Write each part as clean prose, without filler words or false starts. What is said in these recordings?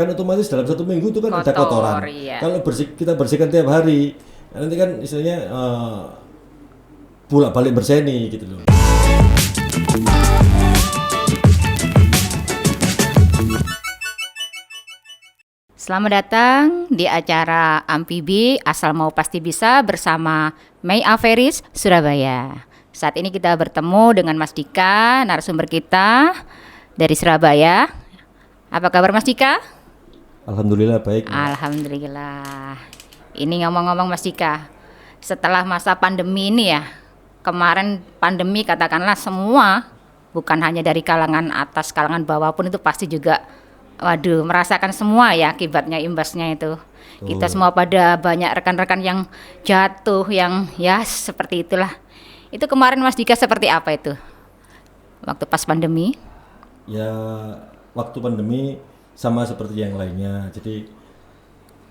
kan otomatis dalam 1 minggu itu kan ada Kotor, kotoran. iya. Kalau kita bersihkan tiap hari, nanti kan istilahnya bolak-balik berseni gitu loh. Selamat datang di acara Amfibi Asal Mau Pasti Bisa bersama May Averis, Surabaya. Saat ini kita bertemu dengan Mas Dika, narasumber kita dari Surabaya. Apa kabar Mas Dika? Alhamdulillah baik. Alhamdulillah. Ini ngomong-ngomong Mas Dika, setelah masa pandemi ini ya, kemarin pandemi katakanlah semua, bukan hanya dari kalangan atas, kalangan bawah pun itu pasti juga waduh, merasakan semua ya akibatnya, imbasnya itu. Kita semua pada banyak rekan-rekan yang jatuh, yang ya seperti itulah. Itu kemarin Mas Dika seperti apa itu? Waktu pas pandemi? Ya waktu pandemi sama seperti yang lainnya. Jadi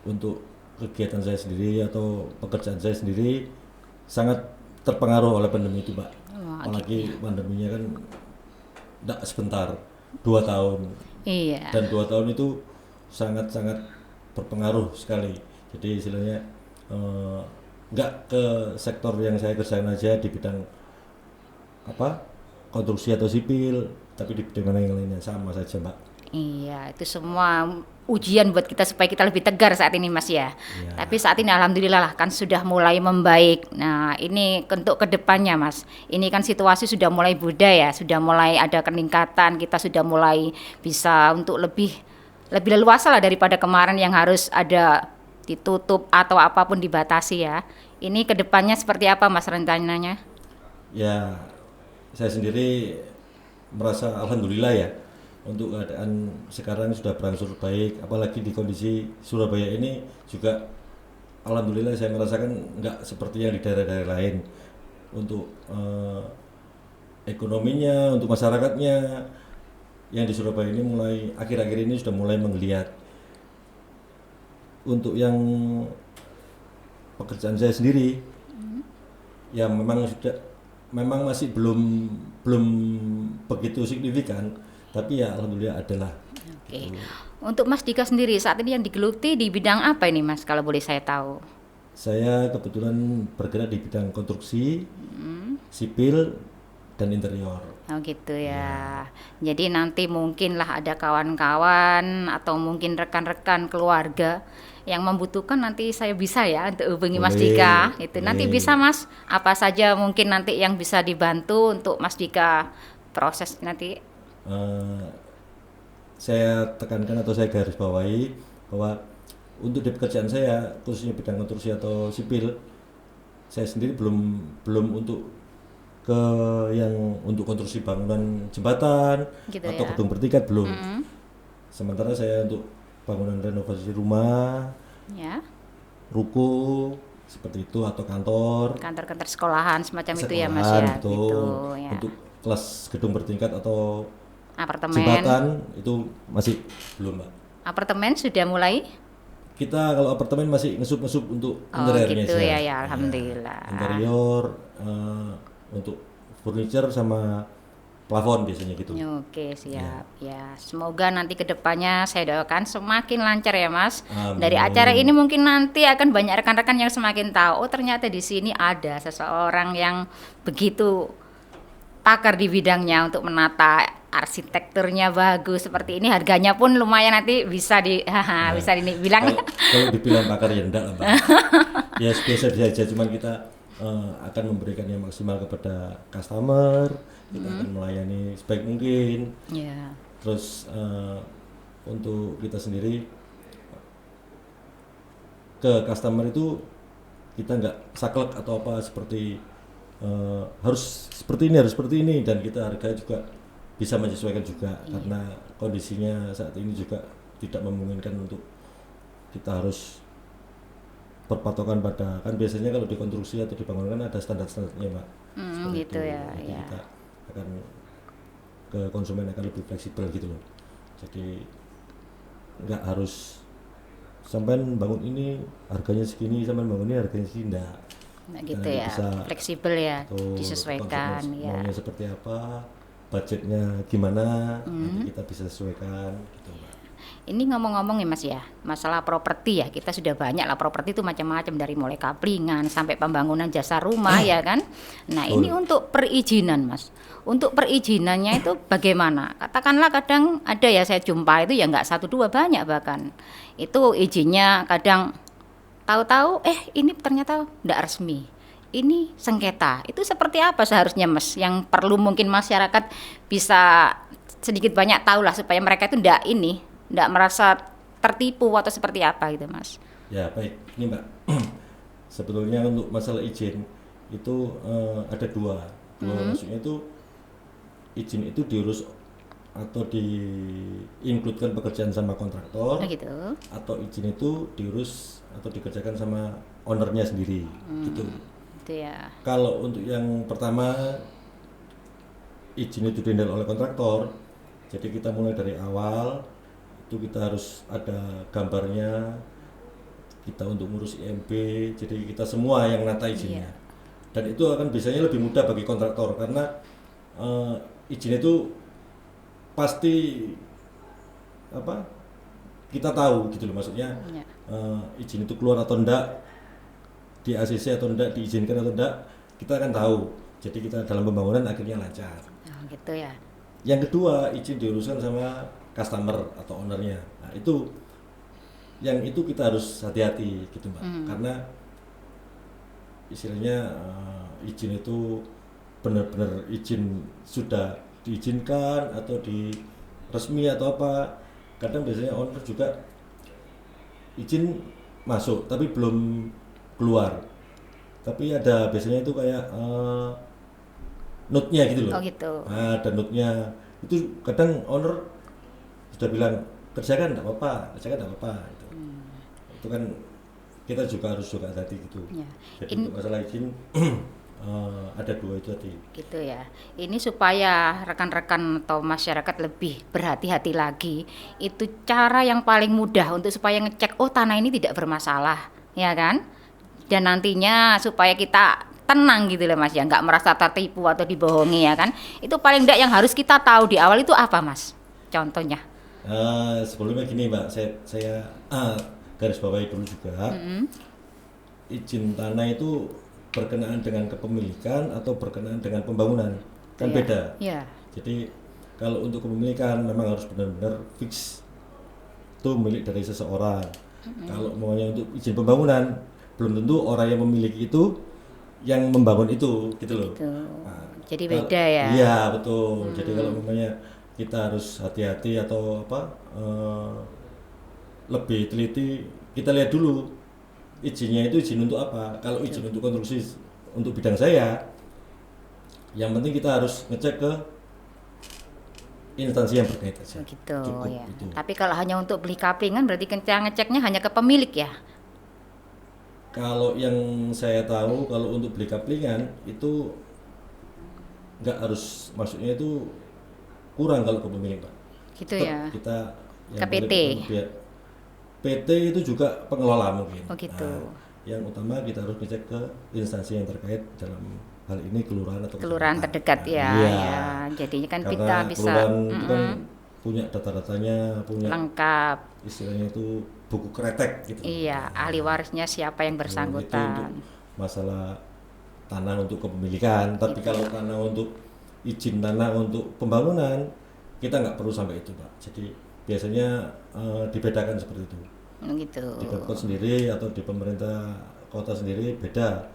untuk kegiatan saya sendiri atau pekerjaan saya sendiri sangat terpengaruh oleh pandemi itu, Pak. Apalagi pandeminya kan tidak sebentar, 2 tahun. Iya. Dan 2 tahun itu sangat-sangat berpengaruh sekali. Jadi istilahnya nggak ke sektor yang saya kerjakan aja di bidang konstruksi atau sipil, tapi di bidang yang lainnya sama saja, Mbak. Iya, itu semua ujian buat kita supaya kita lebih tegar saat ini Mas ya. Ya. Tapi saat ini alhamdulillah lah kan sudah mulai membaik. Nah ini untuk kedepannya Mas, ini kan situasi sudah mulai budaya, sudah mulai ada peningkatan, kita sudah mulai bisa untuk lebih leluasa lah daripada kemarin yang harus ada ditutup atau apapun dibatasi ya. Ini kedepannya seperti apa Mas rencananya? Ya, saya sendiri merasa alhamdulillah ya untuk keadaan sekarang sudah berangsur baik, apalagi di kondisi Surabaya ini juga alhamdulillah saya merasakan nggak seperti yang di daerah-daerah lain untuk ekonominya, untuk masyarakatnya yang di Surabaya ini mulai akhir-akhir ini sudah mulai menggeliat. Untuk yang pekerjaan saya sendiri ya memang masih belum begitu signifikan, tapi ya alhamdulillah adalah. Oke. Untuk Mas Dika sendiri saat ini yang digeluti di bidang apa ini Mas kalau boleh saya tahu? Saya kebetulan bergerak di bidang konstruksi, sipil dan interior. Oh gitu ya. Jadi nanti mungkinlah ada kawan-kawan atau mungkin rekan-rekan keluarga yang membutuhkan, nanti saya bisa ya untuk hubungi Mas Boleh, Dika. Itu nanti boleh. bisa Mas, apa saja mungkin nanti yang bisa dibantu untuk Mas Dika proses nanti. Eh, saya tekankan atau saya garis bawahi bahwa untuk di pekerjaan saya khususnya bidang konstruksi atau sipil, saya sendiri belum untuk ke yang untuk konstruksi bangunan jembatan Gitu atau ya. gedung bertingkat belum. Sementara saya untuk bangunan renovasi rumah, Ya. ruko seperti itu atau Kantor-kantor sekolahan semacam itu ya Mas sekolahan, ya. betul. Gitu ya. Untuk kelas gedung bertingkat atau Apartemen. jembatan itu masih belum, Mbak. Apartemen sudah mulai? Kita kalau apartemen masih ngesup untuk interiornya gitu aja. ya, alhamdulillah. Interior untuk furniture sama plafon biasanya gitu. Oke siap ya. Semoga nanti kedepannya saya doakan semakin lancar ya Mas. Amin. Dari acara ini mungkin nanti akan banyak rekan-rekan yang semakin tahu, oh ternyata di sini ada seseorang yang begitu pakar di bidangnya untuk menata arsitekturnya bagus seperti ini, harganya pun lumayan, nanti bisa bisa dibilang. Kalau dibilang pakar ya enggak lah, Mbak. Ya biasa aja, cuman kita akan memberikan yang maksimal kepada customer, kita akan melayani sebaik mungkin. Ya. Terus untuk kita sendiri ke customer itu kita nggak saklek atau apa seperti harus seperti ini dan kita harga juga bisa menyesuaikan juga karena kondisinya saat ini juga tidak memungkinkan untuk kita harus berpatokan pada, kan biasanya kalau di konstruksi atau di bangunan kan ada standar-standarnya, Mbak. Gitu itu. ya. Jadi Ya. kita akan ke konsumen akan lebih fleksibel gitu loh. Jadi nggak harus sampai bangun ini harganya segini, sampai bangun ini harganya segini, enggak. Nah, gitu Nanti ya. bisa Fleksibel ya, tuh disesuaikan konsumen ya. maunya seperti apa, budgetnya gimana, nanti kita bisa sesuaikan gitu, Mbak. Ini ngomong-ngomong ya Mas ya, masalah properti ya, kita sudah banyak lah properti itu macam-macam dari mulai kaplingan sampai pembangunan jasa rumah ya kan. Nah ini Betul. untuk perizinan Mas, untuk perizinannya itu bagaimana? Katakanlah kadang ada ya saya jumpa itu ya nggak satu dua banyak bahkan, itu izinnya kadang tahu-tahu ini ternyata nggak resmi. Ini sengketa. Itu seperti apa seharusnya Mas? Yang perlu mungkin masyarakat bisa sedikit banyak tahu lah supaya mereka itu ndak merasa tertipu atau seperti apa gitu Mas. Ya baik, ini Mbak. Sebetulnya untuk masalah izin itu ada dua maksudnya itu izin itu diurus atau diinkludkan pekerjaan sama kontraktor, Oh gitu. atau izin itu diurus atau dikerjakan sama ownernya sendiri gitu. Itu ya. Kalau untuk yang pertama izin itu dihandle oleh kontraktor, jadi kita mulai dari awal itu kita harus ada gambarnya, kita untuk ngurus IMB, jadi kita semua yang nata izinnya. Iya. Dan itu akan biasanya lebih mudah bagi kontraktor karena izin itu pasti apa kita tahu gitu loh, maksudnya Iya. izin itu keluar atau enggak, di ACC atau enggak, diizinkan atau enggak, kita akan tahu. Jadi kita dalam pembangunan akhirnya lancar. Oh, gitu ya. Yang kedua, izin diuruskan sama customer atau ownernya. Nah, yang itu kita harus hati-hati gitu Mbak. Karena istilahnya izin itu benar-benar izin sudah diizinkan atau di resmi atau apa. Kadang biasanya owner juga izin masuk tapi belum keluar. Tapi ada biasanya itu kayak note-nya gitu loh. Oh gitu. Nah, ada note-nya. Itu kadang owner sudah bilang kerjakan enggak apa-apa, kerjakan enggak apa-apa gitu. Itu kan kita juga harus juga hati gitu. Ya. Jadi untuk masalah izin ada dua itu tadi. Gitu ya. Ini supaya rekan-rekan atau masyarakat lebih berhati-hati lagi. Itu cara yang paling mudah untuk supaya ngecek tanah ini tidak bermasalah, ya kan? Dan nantinya supaya kita tenang gitu loh Mas ya, nggak merasa tertipu atau dibohongi ya kan. Itu paling enggak yang harus kita tahu di awal itu apa Mas? Contohnya. Sebelumnya gini Mbak, saya garis bawahi dulu juga. Izin tanah itu berkenaan dengan kepemilikan atau berkenaan dengan pembangunan, kan Iya. beda. Iya. Jadi kalau untuk kepemilikan memang harus benar-benar fix itu milik dari seseorang. Kalau maunya untuk izin pembangunan, belum tentu orang yang memiliki itu yang membangun itu gitu loh. Gitu. Nah, Jadi kalau- beda ya. Iya betul. Jadi kalau memangnya kita harus hati-hati atau lebih teliti, kita lihat dulu izinnya itu izin untuk apa. Kalau izin untuk konstruksi untuk bidang saya, yang penting kita harus ngecek ke instansi yang berkait aja. Begitu Cukup ya. itu. Tapi kalau hanya untuk beli kaplingan berarti kita ngeceknya hanya ke pemilik ya. Kalau yang saya tahu kalau untuk beli kaplingan itu nggak harus, maksudnya itu kurang kalau ke pemilik Pak. Gitu Tetap ya. kita Ke PT. PT itu juga pengelola mungkin. Oh, gitu. Nah, yang utama kita harus ngecek ke instansi yang terkait, dalam hal ini kelurahan atau Kelurahan kecamatan. terdekat ya. Iya. Ya. Jadinya kan kita Karena bisa kelurahan itu kan punya data-datanya, punya lengkap. istilahnya itu buku kretek gitu. Iya, ahli warisnya siapa yang Itu untuk bersangkutan. masalah tanah untuk kepemilikan. Tapi kalau tanah untuk izin tanah untuk pembangunan, kita nggak perlu sampai itu Pak. Jadi biasanya dibedakan seperti itu. Gitu. Di Pemkot sendiri atau di pemerintah kota sendiri beda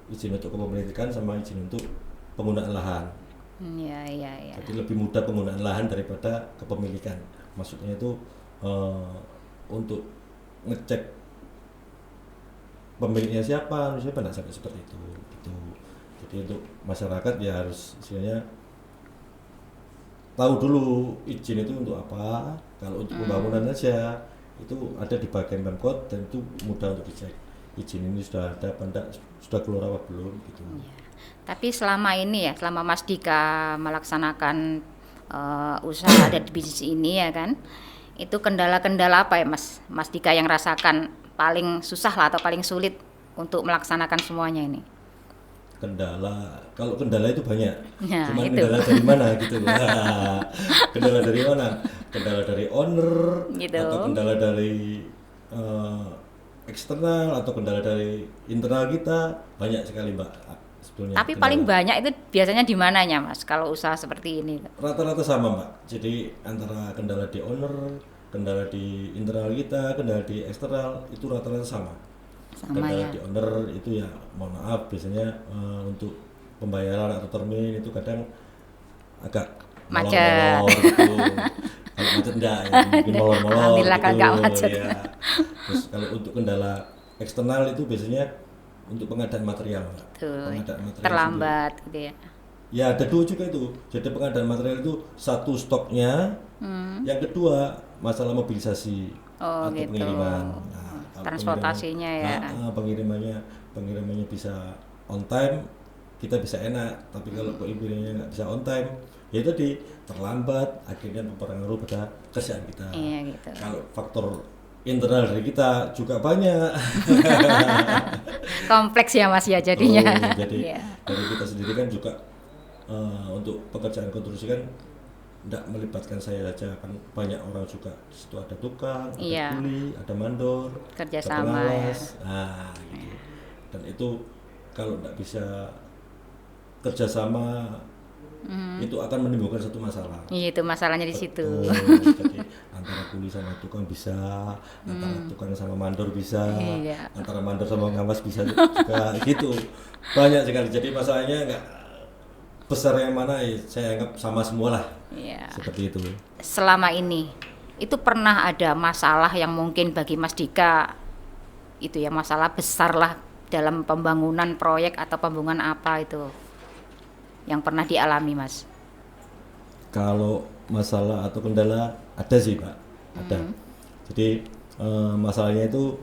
izin untuk kepemilikan sama izin untuk penggunaan lahan. Iya, iya, iya. Jadi lebih mudah penggunaan lahan daripada kepemilikan. Maksudnya itu untuk ngecek pemiliknya siapa enggak sampai seperti itu gitu. Jadi untuk masyarakat ya harus istilahnya tahu dulu izin itu untuk apa. Kalau untuk pembangunan aja itu ada di bagian Pemkot dan itu mudah untuk dicek izin ini sudah ada apa enggak, sudah keluar apa belum gitu. Tapi selama ini ya, selama Mas Dika melaksanakan usaha dan bisnis ini ya kan, itu kendala-kendala apa ya Mas Dika yang rasakan paling susah lah atau paling sulit untuk melaksanakan semuanya ini? Kalau kendala itu banyak, Nah, cuman itu. kendala dari mana gitu. Kendala dari mana? Kendala dari owner, Gitu. atau kendala dari eh, eksternal, atau kendala dari internal kita, banyak sekali Mbak sebetulnya. Tapi paling Kendala. banyak itu biasanya di mananya, Mas, kalau usaha seperti ini? Rata-rata sama Mbak, jadi antara kendala di owner, kendala di internal kita, kendala di eksternal, itu rata-rata sama. Sama Kendala ya. di owner itu ya mohon maaf, biasanya untuk pembayaran atau termin itu kadang agak Macet. molor-molor gitu. Kalau macet enggak ya, mungkin molor-molor Alhamdulillah gitu kalau nggak macet. ya. Terus kalau untuk kendala eksternal itu biasanya untuk pengadaan material Mbak. Tuh, Pengadaan material sendiri. terlambat gitu ya. Ya ada dua juga itu. Jadi pengadaan material itu satu stoknya, yang kedua masalah mobilisasi Oh, atau gitu. pengiriman. Nah, kalau Transportasinya ya. pengirimannya bisa on time, kita bisa enak. Tapi kalau pengirimannya nggak bisa on time, ya itu terlambat, akhirnya mempengaruhi pada kerjaan kita. Iya gitu. Kalau faktor internal dari kita juga banyak. Kompleks ya Mas ya jadinya. Jadi Iya. dari kita sendiri kan juga untuk pekerjaan konstruksi kan tidak melibatkan saya saja, kan banyak orang juga. Di situ ada tukang, ada Iya. kuli, ada mandor, Kerjasama ada ya. pengawas. Nah, gitu. Dan itu kalau tidak bisa kerjasama, itu akan menimbulkan satu masalah. Iya, itu masalahnya di situ. Jadi antara kuli sama tukang bisa, antara tukang sama mandor bisa, Iya. antara mandor sama pengawas bisa juga gitu. Banyak sekali. Jadi masalahnya nggak besar yang mana, saya anggap sama semua lah. Iya. Seperti itu. Selama ini itu pernah ada masalah yang mungkin bagi Mas Dika itu ya masalah besar lah dalam pembangunan proyek atau pembangunan apa itu yang pernah dialami Mas? Kalau masalah atau kendala ada sih Pak, ada. Jadi masalahnya itu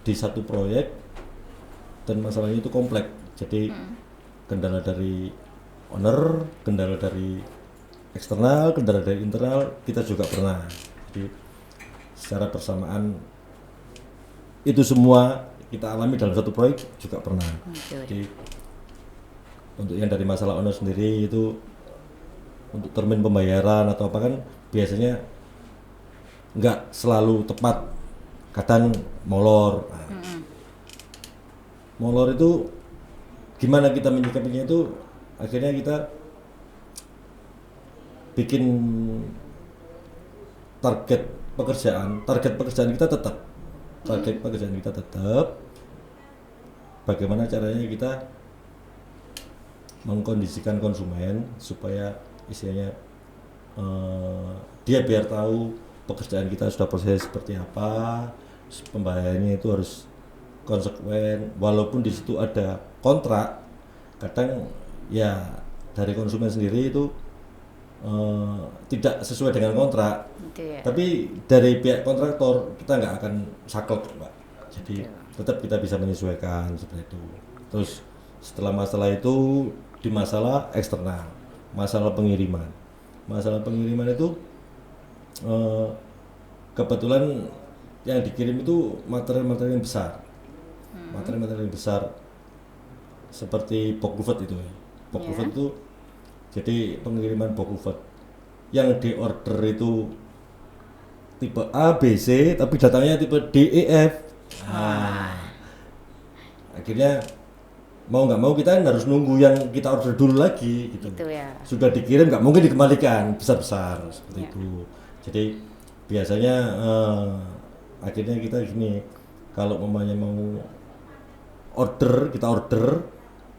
di satu proyek dan masalahnya itu kompleks. Jadi kendala dari owner, kendala dari eksternal, kendala dari internal kita juga pernah. Jadi secara bersamaan itu semua kita alami dalam satu proyek juga pernah. Jadi untuk yang dari masalah owner sendiri itu untuk termin pembayaran atau apa kan biasanya nggak selalu tepat, kadang molor. Nah, molor itu gimana kita menyikapinya, itu akhirnya kita bikin target pekerjaan kita tetap, bagaimana caranya kita mengkondisikan konsumen supaya istilahnya dia biar tahu pekerjaan kita sudah proses seperti apa, pembayarannya itu harus konsekuen, walaupun di situ ada kontrak, kadang ya dari konsumen sendiri itu tidak sesuai dengan kontrak, Gitu ya. tapi dari pihak kontraktor kita nggak akan saklek Mbak, jadi tetap kita bisa menyesuaikan seperti itu. Terus setelah masalah itu di masalah eksternal, masalah pengiriman itu kebetulan yang dikirim itu material-material yang besar, material-material yang besar seperti box culvert itu ya. Box culvert itu jadi pengiriman box culvert yang diorder itu tipe A, B, C, tapi datangnya tipe D, E, F. Nah, akhirnya mau nggak mau kita harus nunggu yang kita order dulu lagi gitu. Gitu ya. Sudah dikirim nggak mungkin dikembalikan besar-besar seperti itu. Jadi biasanya akhirnya kita gini, kalau mamanya mau kita order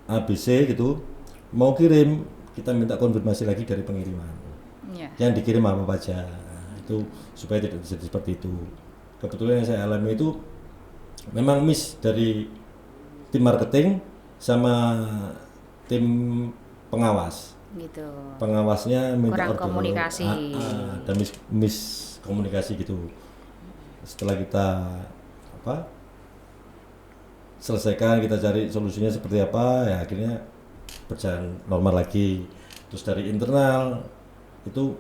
A, B, C gitu, mau kirim kita minta konfirmasi lagi dari pengiriman. Iya. Yang dikirim apa aja. Nah, itu supaya tidak terjadi seperti itu. Kebetulan yang saya alami itu memang miss dari tim marketing sama tim pengawas. Gitu. Pengawasnya minta Kurang order komunikasi. ada miss komunikasi gitu. Setelah kita selesaikan, kita cari solusinya seperti apa, ya akhirnya berjalan normal lagi. Terus dari internal itu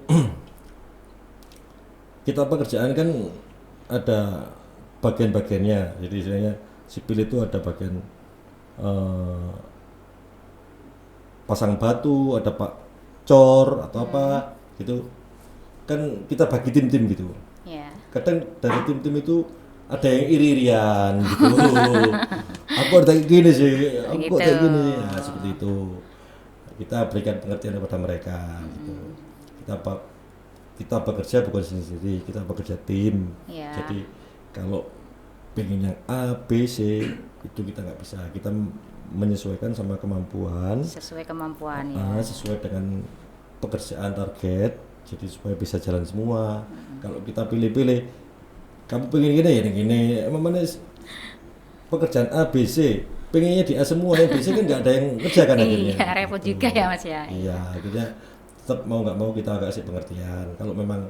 kita pekerjaan kan ada bagian-bagiannya. Jadi istilahnya sipil itu ada bagian pasang batu, ada pak cor atau apa gitu. Kan kita bagi tim-tim gitu. Iya. Kadang dari tim-tim itu ada yang iri-irian gitu. Aku ada kayak gini sih, aku kok kayak gini. Nah, seperti itu. Kita berikan pengertian kepada mereka gitu. Kita bekerja bukan sendiri, kita bekerja tim. Iya. Jadi kalau pengen yang A, B, C itu kita nggak bisa. Kita menyesuaikan sama kemampuan, Sesuai kemampuan ya. sesuai dengan pekerjaan target. Jadi supaya bisa jalan semua. Kalau kita pilih-pilih, kamu pengen gini ya gini, emang mana pekerjaan A, B, C, pengennya di A semua, yang B, C kan nggak ada yang kerjakan akhirnya. Iya, repot Gitu. juga ya Mas ya. Iya, akhirnya tetap mau nggak mau kita kasih pengertian. Kalau memang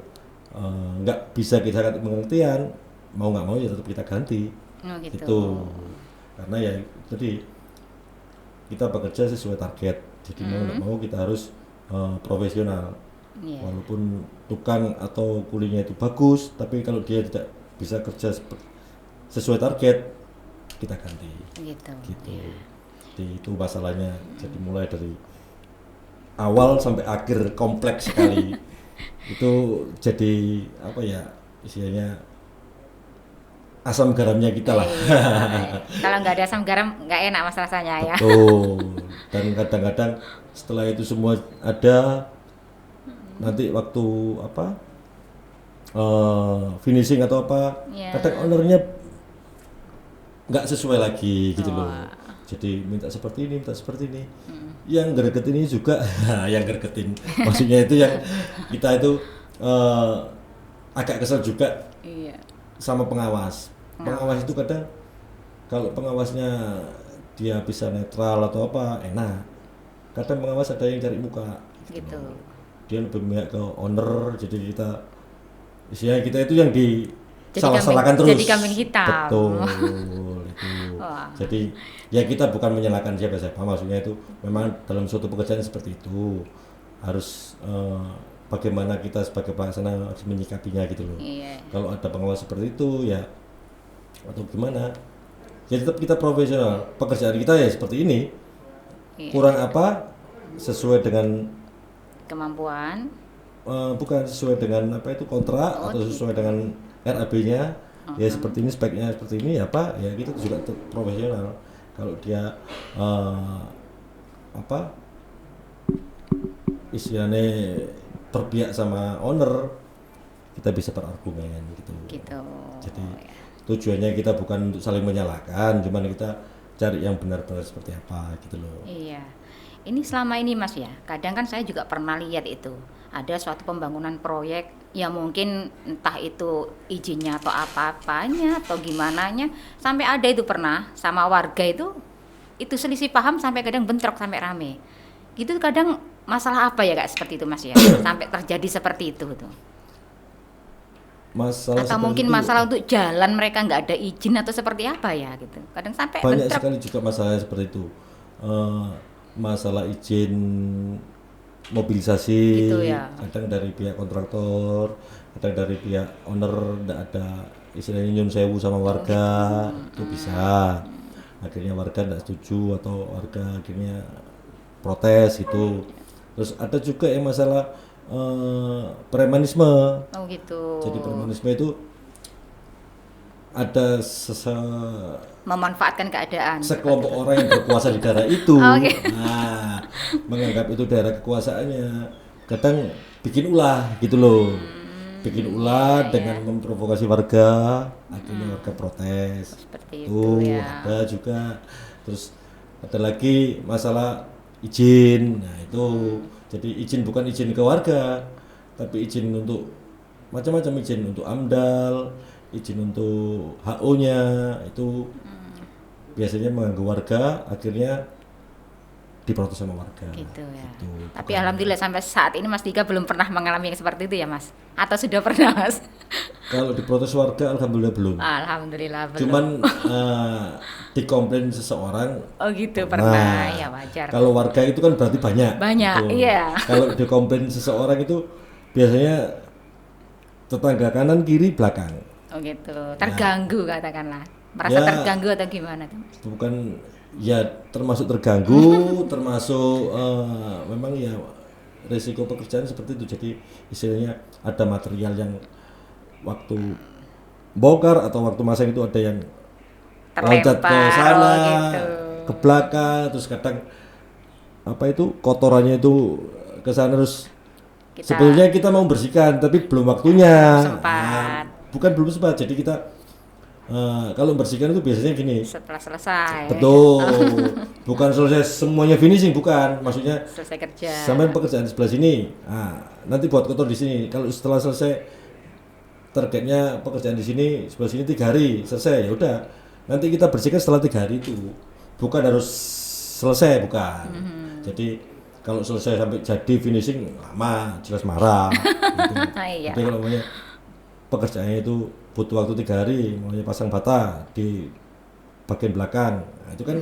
nggak bisa kita kasih pengertian, mau nggak mau ya tetap kita ganti. Oh, gitu. Itu karena ya jadi kita bekerja sesuai target. Jadi mau nggak mau kita harus profesional. Iya. Walaupun tukang atau kulinya itu bagus, tapi kalau dia tidak bisa kerja sesuai target, kita ganti. Gitu. Gitu. Jadi itu masalahnya. Jadi mulai dari awal sampai akhir kompleks sekali. Itu jadi apa ya istilahnya asam garamnya kita lah. Iya. Kalau nggak ada asam garam nggak enak Mas rasanya ya. Betul. Dan kadang-kadang setelah itu semua ada, nanti waktu apa finishing atau apa, Iya. kadang ownernya nggak sesuai lagi gitu loh. Jadi minta seperti ini, minta seperti ini. Yang gregetin ini juga, yang gregetin. Maksudnya itu yang kita itu agak kesel juga Iya. sama pengawas. Pengawas itu kadang kalau pengawasnya dia bisa netral atau apa enak. Kadang pengawas ada yang cari muka. Gitu. Dia lebih memihak ke owner, jadi istilahnya kita itu yang di Jadi salah-salahkan kambing- terus. jadi kambing hitam. Betul itu. Wah. Jadi ya kita bukan menyalahkan siapa-siapa, maksudnya itu memang dalam suatu pekerjaan seperti itu harus bagaimana kita sebagai pelaksana harus menyikapinya gitu loh. Iya. Kalau ada pengawas seperti itu ya atau gimana, ya tetap kita profesional. Pekerjaan kita ya seperti ini. Iya. Kurang apa sesuai dengan Kemampuan. bukan sesuai dengan apa itu kontrak atau sesuai dengan RAB-nya. Ya seperti ini, speknya seperti ini ya Pak, ya kita juga tetap profesional. Kalau dia apa istilahnya berpihak sama owner, kita bisa berargumen gitu. Gitu. Jadi Ya. tujuannya kita bukan untuk saling menyalahkan, cuman kita cari yang benar-benar seperti apa gitu loh. Iya. Ini selama ini Mas ya, kadang kan saya juga pernah lihat itu. Ada suatu pembangunan proyek yang mungkin entah itu izinnya atau apa-apanya atau gimananya, sampai ada itu pernah sama warga itu selisih paham sampai kadang bentrok sampai rame. Gitu kadang masalah apa ya Kak seperti itu Mas ya? Sampai terjadi seperti itu tuh. Masalah Atau seperti mungkin itu masalah untuk jalan mereka nggak ada izin atau seperti apa ya gitu. Kadang sampai banyak bentrok. sekali juga masalah seperti itu. Masalah izin mobilisasi, Gitu ya. kadang dari pihak kontraktor, kadang dari pihak owner tidak ada istilahnya nyun sewu sama warga, itu bisa. Akhirnya warga tidak setuju atau warga akhirnya protes itu. Terus ada juga yang masalah premanisme. Oh gitu. Jadi premanisme itu ada Memanfaatkan keadaan. sekelompok orang yang berkuasa di daerah itu, Oke. nah menganggap itu daerah kekuasaannya, kadang bikin ulah gitu loh, bikin ulah dengan memprovokasi warga, akhirnya warga protes. Seperti Tuh itu ya. ada juga. Terus ada lagi masalah izin, nah itu jadi izin bukan izin ke warga, tapi izin untuk macam-macam, izin untuk AMDAL, izin untuk HO-nya itu biasanya mengganggu warga, akhirnya diprotes sama warga. Gitu ya. Gitu. Tapi alhamdulillah sampai saat ini Mas Dika belum pernah mengalami yang seperti itu ya Mas? Atau sudah pernah Mas? Kalau diprotes warga alhamdulillah belum. Alhamdulillah belum. Cuman dikomplain seseorang. Oh gitu pernah, ya wajar. Kalau warga itu kan berarti banyak. Banyak, Gitu. iya. Kalau dikomplain seseorang itu biasanya tetangga kanan kiri belakang. Oh gitu, terganggu katakanlah. Merasa Ya. terganggu atau gimana tuh? Bukan, ya termasuk terganggu, termasuk memang ya risiko pekerjaan seperti itu. Jadi istilahnya ada material yang waktu bongkar atau waktu masang itu ada yang loncat ke Terlempar, sana, gitu. ke belakang, terus kadang apa itu kotorannya itu ke sana, terus sebetulnya kita mau bersihkan tapi belum waktunya. sempat. Bukan belum sempat. Jadi kita kalau bersihkan itu biasanya gini. Setelah selesai. Betul. Bukan selesai semuanya finishing, bukan. Maksudnya Selesai kerja. sampai pekerjaan di sebelah sini. Nanti buat kotor di sini. Kalau setelah selesai targetnya pekerjaan di sini sebelah sini 3 hari selesai, ya udah. Nanti kita bersihkan setelah 3 hari itu. Bukan harus selesai, bukan. Jadi kalau selesai sampai jadi finishing lama, jelas marah. Gitu. Iya. Tapi kalau namanya pekerjaannya itu butuh waktu 3 hari, mulai pasang bata di bagian belakang. Nah, itu kan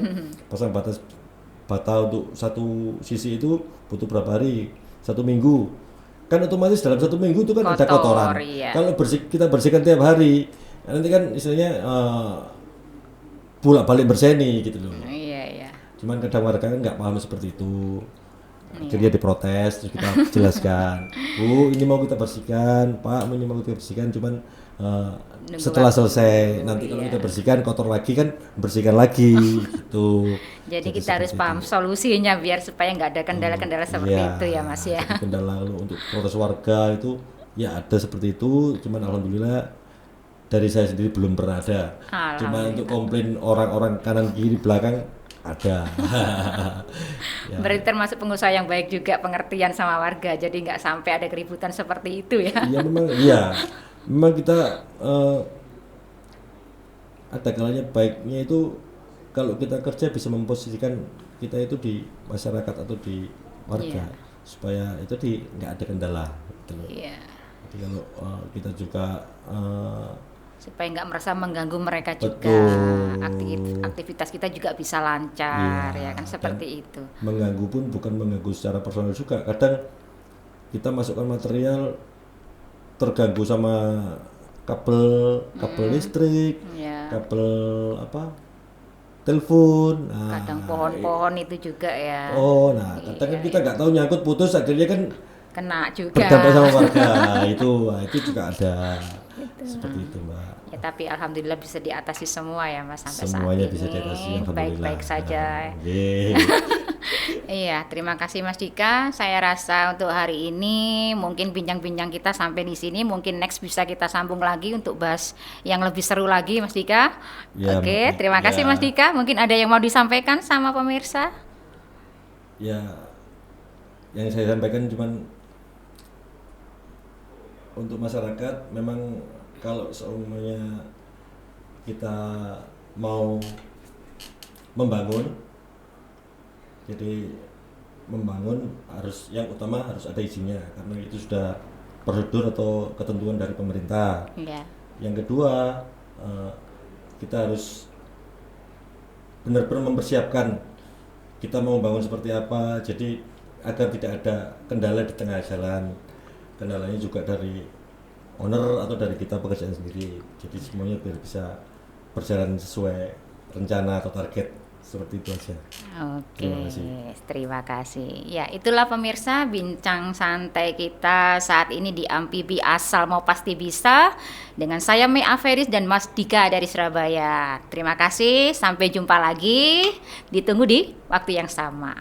pasang bata untuk satu sisi itu butuh berapa hari? 1 minggu. Kan otomatis dalam 1 minggu itu kan ada Kotor, kotoran. iya. Kalau kita bersihkan tiap hari, nanti kan istilahnya bolak-balik berseni gitu loh. Iya, iya. Cuman kadang warga kan nggak paham seperti itu. Akhirnya diprotes, terus kita jelaskan, Bu, ini mau kita bersihkan, Pak, ini mau kita bersihkan, cuman setelah selesai, nanti kalau kita bersihkan kotor lagi kan, bersihkan lagi, gitu. Jadi kita harus paham solusinya biar supaya nggak ada kendala-kendala seperti itu ya Mas ya. Jadi kendala untuk protes warga itu ya ada seperti itu, cuman alhamdulillah dari saya sendiri belum pernah ada. Cuma untuk komplain orang-orang kanan kiri belakang ada. Ya. Berarti termasuk pengusaha yang baik juga, pengertian sama warga, jadi nggak sampai ada keributan seperti itu ya. Iya memang, memang kita ada kalanya baiknya itu kalau kita kerja bisa memposisikan kita itu di masyarakat atau di warga, supaya itu nggak ada kendala. Gitu. Jadi kalau kita juga supaya nggak merasa mengganggu mereka juga, aktivitas kita juga bisa lancar, ya kan seperti itu. Mengganggu pun bukan mengganggu secara personal juga, kadang kita masukkan material terganggu sama kabel listrik, kabel telepon, kadang pohon-pohon itu juga ya. Kadang kan kita nggak tahu nyangkut putus, akhirnya kan kena juga. Berdampak sama warga itu juga ada. Seperti itu Mbak. Ya tapi alhamdulillah bisa diatasi semua ya Mas sampai semuanya saat ini. Bisa diatasi, baik-baik saja. Iya, terima kasih Mas Dika. Saya rasa untuk hari ini mungkin bincang-bincang kita sampai di sini. Mungkin next bisa kita sambung lagi untuk bahas yang lebih seru lagi Mas Dika. Oke, terima kasih Mas Dika. Mungkin ada yang mau disampaikan sama pemirsa? Ya, yang saya sampaikan cuman untuk masyarakat, memang kalau seumurnya kita mau membangun, jadi membangun harus yang utama harus ada izinnya, karena itu sudah prosedur atau ketentuan dari pemerintah. Yang kedua, kita harus benar-benar mempersiapkan kita mau membangun seperti apa, jadi agar tidak ada kendala di tengah jalan. Kendalanya juga dari owner atau dari kita pekerjaan sendiri, jadi semuanya biar bisa berjalan sesuai rencana atau target, seperti itu aja. Oke, terima kasih. Ya, itulah pemirsa bincang santai kita saat ini di Amfibi Asal Mau Pasti Bisa dengan saya Mei Aferis dan Mas Dika dari Surabaya. Terima kasih, sampai jumpa lagi. Ditunggu di waktu yang sama.